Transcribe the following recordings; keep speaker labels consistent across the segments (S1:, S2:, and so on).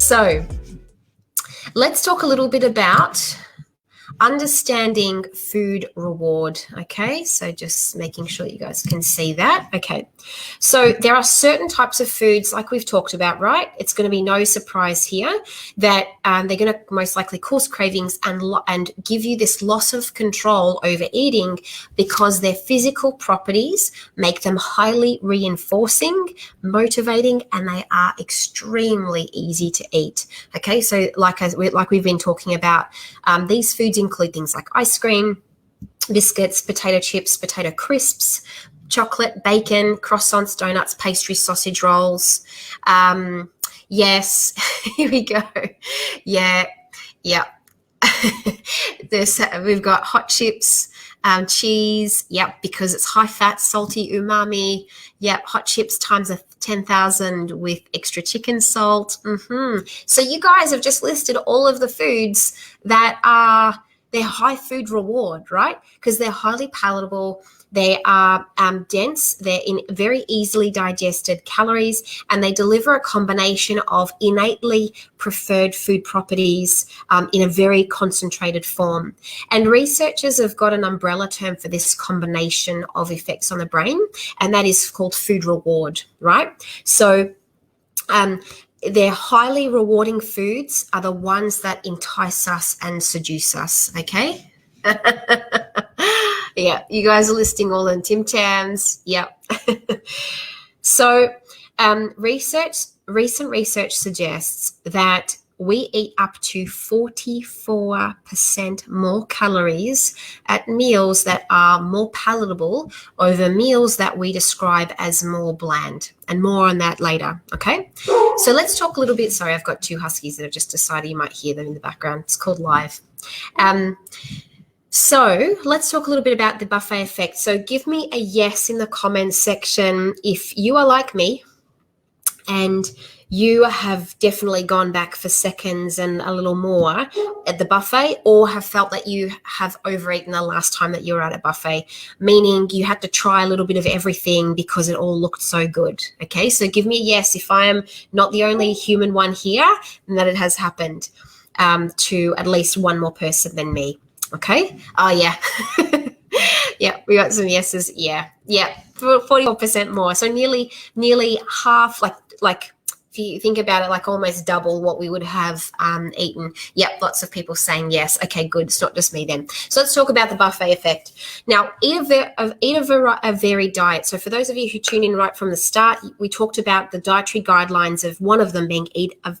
S1: So let's talk a little bit about understanding food reward. Okay, so just making sure you guys can see that. Okay, so there are certain types of foods like we've talked about, right? It's going to be no surprise here that they're going to most likely cause cravings and give you this loss of control over eating because their physical properties make them highly reinforcing, motivating, and they are extremely easy to eat. Okay, so like we've been talking about, these foods include things like ice cream, biscuits, potato chips, potato crisps, chocolate, bacon, croissants, donuts, pastry, sausage rolls. Yes, here we go. Yeah. We've got hot chips, cheese. Yep, because it's high fat, salty, umami. Yep, hot chips times 10,000 with extra chicken salt. So you guys have just listed all of the foods that are their high food reward, right? Because they're highly palatable. They are dense, they're in very easily digested calories, and they deliver a combination of innately preferred food properties in a very concentrated form. And researchers have got an umbrella term for this combination of effects on the brain, and that is called food reward, right? So they're highly rewarding foods are the ones that entice us and seduce us, okay? Yeah, you guys are listing all the Tim Tams. Yep. So recent research suggests that we eat up to 44% more calories at meals that are more palatable over meals that we describe as more bland, and more on that later, okay? So let's talk a little bit. Sorry, I've got two huskies that have just decided you might hear them in the background. It's called live. So let's talk a little bit about the buffet effect. So give me a yes in the comments section if you are like me and you have definitely gone back for seconds and a little more at the buffet, or have felt that you have overeaten the last time that you were at a buffet, meaning you had to try a little bit of everything because it all looked so good. Okay, so give me a yes if I am not the only human one here and that it has happened to at least one more person than me. Okay. Oh, yeah. Yeah, we got some yeses. Yeah. 44% more. So nearly half, like if you think about it, like almost double what we would have eaten. Yep, lots of people saying yes. Okay, good. It's not just me then. So let's talk about the buffet effect. Now, eat a varied diet. So for those of you who tune in right from the start, we talked about the dietary guidelines of one of them being eat a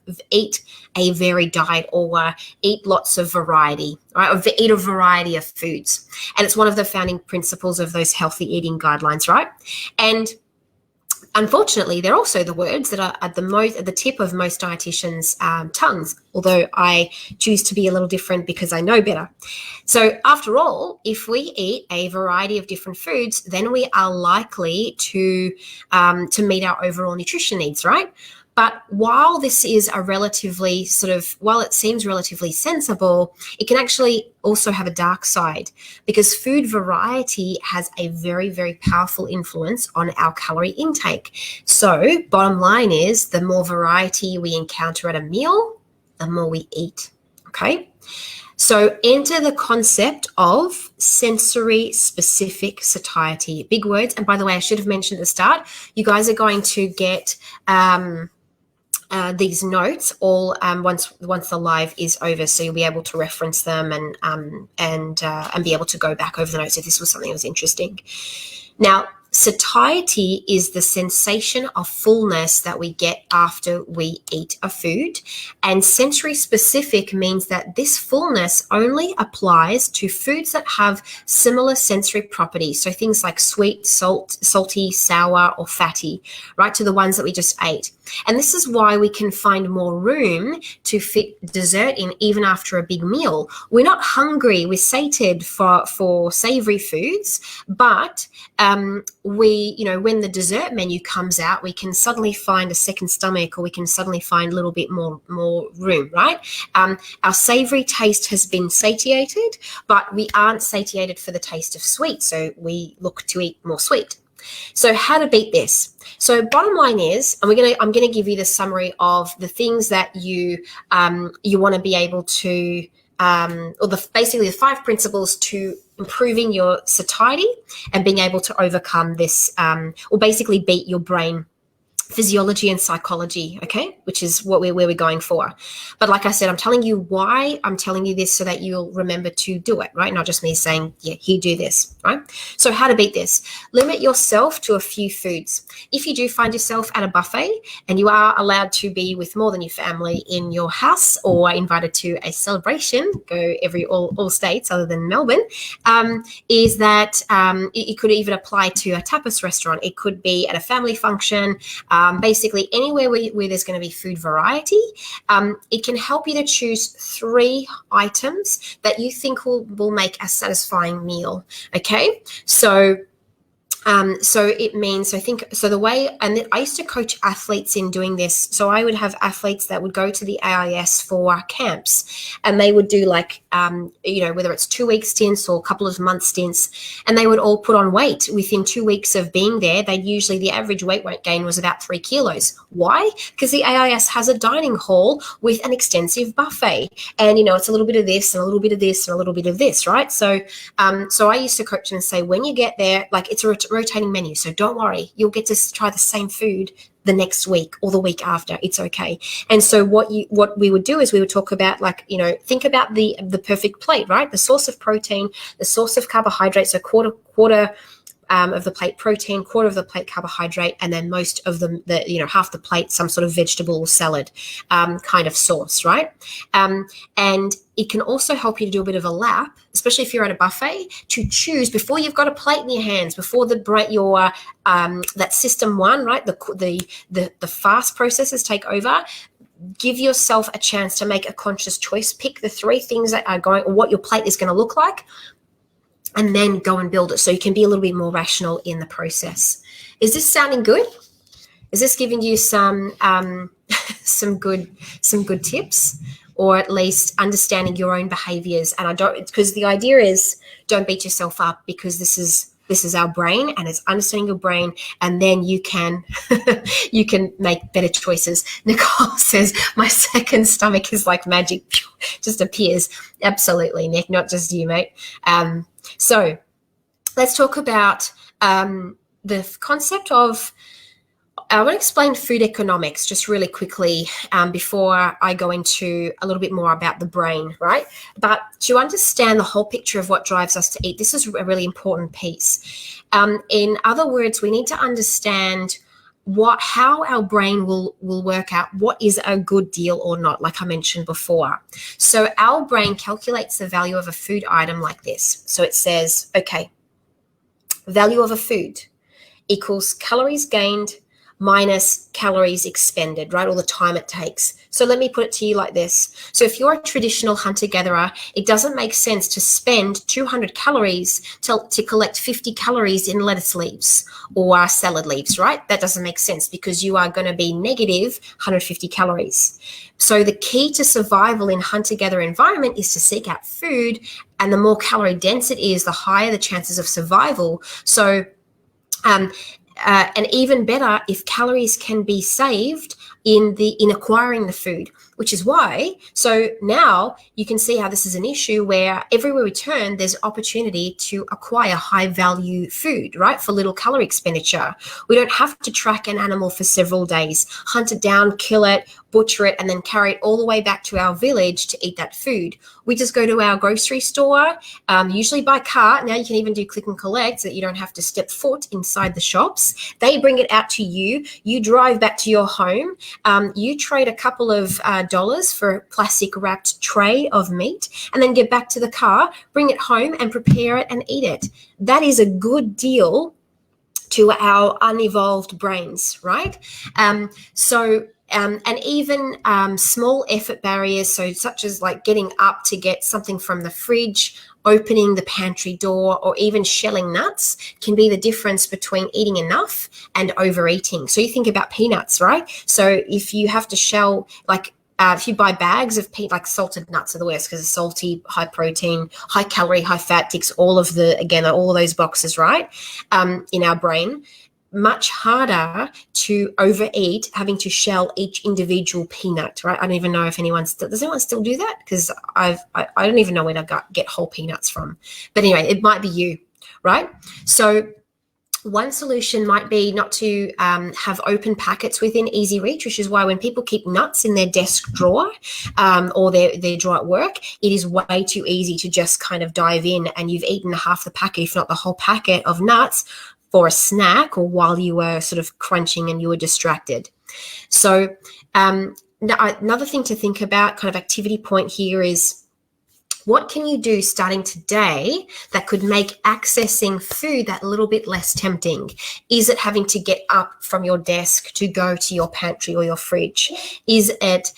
S1: varied diet, or eat lots of variety, right? Or eat a variety of foods. And it's one of the founding principles of those healthy eating guidelines, right? And unfortunately, they're also the words that are at the tip of most dietitians' tongues, although I choose to be a little different because I know better. So after all, if we eat a variety of different foods, then we are likely to meet our overall nutrition needs, right? But while this is while it seems relatively sensible, it can actually also have a dark side, because food variety has a very, very powerful influence on our calorie intake. So bottom line is, the more variety we encounter at a meal, the more we eat, okay? So enter the concept of sensory specific satiety. Big words. And by the way, I should have mentioned at the start, you guys are going to get these notes all once the live is over, so you'll be able to reference them and be able to go back over the notes if this was something that was interesting. Now, satiety is the sensation of fullness that we get after we eat a food, and sensory specific means that this fullness only applies to foods that have similar sensory properties, so things like sweet, salty, sour, or fatty, right, to the ones that we just ate. And this is why we can find more room to fit dessert in even after a big meal. We're not hungry, we're sated for savory foods, but when the dessert menu comes out, we can suddenly find a second stomach, or we can suddenly find a little bit more room, right? Our savory taste has been satiated, but we aren't satiated for the taste of sweet, so we look to eat more sweet. So how to beat this? So bottom line is, and I'm gonna give you the summary of the things that you want to be able to, or basically the 5 principles to improving your satiety and being able to overcome this, or basically beat your brain physiology and psychology, okay, which is where we're going for. But like I said, I'm telling you why I'm telling you this so that you'll remember to do it, right? Not just me saying, yeah, you do this, right? So how to beat this? Limit yourself to a few foods. If you do find yourself at a buffet and you are allowed to be with more than your family in your house or invited to a celebration, go all states other than Melbourne, is that it could even apply to a tapas restaurant. It could be at a family function, basically anywhere where there's going to be food variety. It can help you to choose 3 items that you think will make a satisfying meal. Okay, so it means, the way, and I used to coach athletes in doing this. So I would have athletes that would go to the AIS for camps, and they would do like, whether it's 2-week stints or a couple of month stints, and they would all put on weight within 2 weeks of being there. The average weight gain was about 3 kilos. Why? Because the AIS has a dining hall with an extensive buffet, and it's a little bit of this and a little bit of this and a little bit of this, right? So I used to coach them and say, when you get there, like, it's a rotating menu, so don't worry, you'll get to try the same food the next week or the week after. It's okay. And so what we would do is we would talk about, like, think about the perfect plate, right? The source of protein, the source of carbohydrates, so quarter of the plate protein, quarter of the plate carbohydrate, and then most of half the plate some sort of vegetable or salad kind of sauce, right? And it can also help you to do a bit of a lap, especially if you're at a buffet, to choose before you've got a plate in your hands, before that system 1, right? The fast processes take over. Give yourself a chance to make a conscious choice. Pick the 3 things that are going, or what your plate is going to look like, and then go and build it so you can be a little bit more rational in the process. Is this sounding good? Is this giving you some good tips, or at least understanding your own behaviors? And because the idea is, don't beat yourself up, because this is our brain, and it's understanding your brain, and then you can make better choices. Nicole says, my second stomach is like magic, just appears. Absolutely, Nick, not just you, mate. So let's talk about the concept of, I want to explain food economics just really quickly before I go into a little bit more about the brain, right? But to understand the whole picture of what drives us to eat, this is a really important piece. In other words, we need to understand how our brain will work out what is a good deal or not, like I mentioned before. So our brain calculates the value of a food item like this. So it says, okay, value of a food equals calories gained minus calories expended, right? All the time it takes. So let me put it to you like this. So if you're a traditional hunter-gatherer, it doesn't make sense to spend 200 calories to collect 50 calories in lettuce leaves or salad leaves, right? That doesn't make sense, because you are going to be negative 150 calories. So the key to survival in hunter-gatherer environment is to seek out food, and the more calorie dense it is, the higher the chances of survival. So and even better if calories can be saved in acquiring the food, which is why, so now you can see how this is an issue where everywhere we turn, there's opportunity to acquire high value food, right? For little calorie expenditure. We don't have to track an animal for several days, hunt it down, kill it, butcher it, and then carry it all the way back to our village to eat that food. We just go to our grocery store, usually by car. Now you can even do click and collect so that you don't have to step foot inside the shops. They bring it out to you. You drive back to your home. You trade a couple of dollars for a plastic wrapped tray of meat, and then get back to the car, bring it home and prepare it and eat it. That is a good deal to our unevolved brains, right? And even small effort barriers, so such as like getting up to get something from the fridge, opening the pantry door, or even shelling nuts can be the difference between eating enough and overeating. So you think about peanuts, right? So if you have to shell, like if you buy bags of like salted nuts are the worst because it's salty, high protein, high calorie, high fat, ticks all of those boxes, right? In our brain. Much harder to overeat, having to shell each individual peanut, right? I don't even know if does anyone still do that? Because I don't even know where to get whole peanuts from. But anyway, it might be you, right? So one solution might be not to have open packets within easy reach, which is why when people keep nuts in their desk drawer or their drawer at work, it is way too easy to just kind of dive in and you've eaten half the packet, if not the whole packet of nuts for a snack or while you were sort of crunching and you were distracted. So another thing to think about, kind of activity point here, is what can you do starting today that could make accessing food that little bit less tempting? Is it having to get up from your desk to go to your pantry or your fridge? Is it,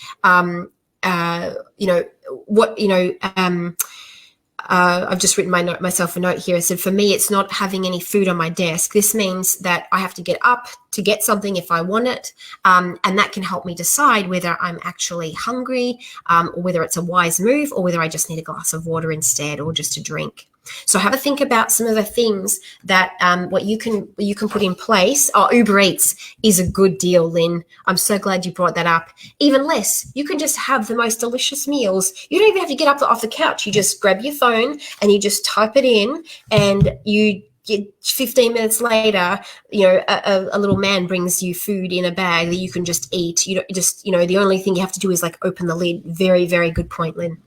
S1: I've just written myself a note here. I said, for me, it's not having any food on my desk. This means that I have to get up to get something if I want it. And that can help me decide whether I'm actually hungry, or whether it's a wise move, or whether I just need a glass of water instead, or just a drink. So have a think about some of the things that what you can put in place. Uber Eats is a good deal, Lynn. I'm so glad you brought that up. Even less, you can just have the most delicious meals. You don't even have to get up off the couch. You just grab your phone and you just type it in, and you get 15 minutes later, a little man brings you food in a bag that you can just eat. The only thing you have to do is like open the lid. Very, very good point, Lynn.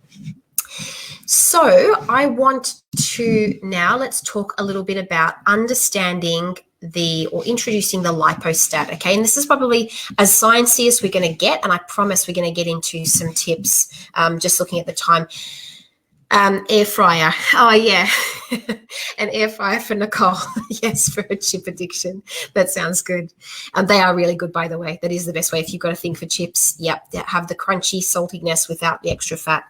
S1: So I want to now let's talk a little bit about understanding or introducing the lipostat, okay? And this is probably as sciencey as we're going to get, and I promise we're going to get into some tips, just looking at the time. Air fryer. Oh, yeah. An air fryer for Nicole. Yes, for her chip addiction. That sounds good. They are really good, by the way. That is the best way if you've got a thing for chips. Yep, have the crunchy saltiness without the extra fat.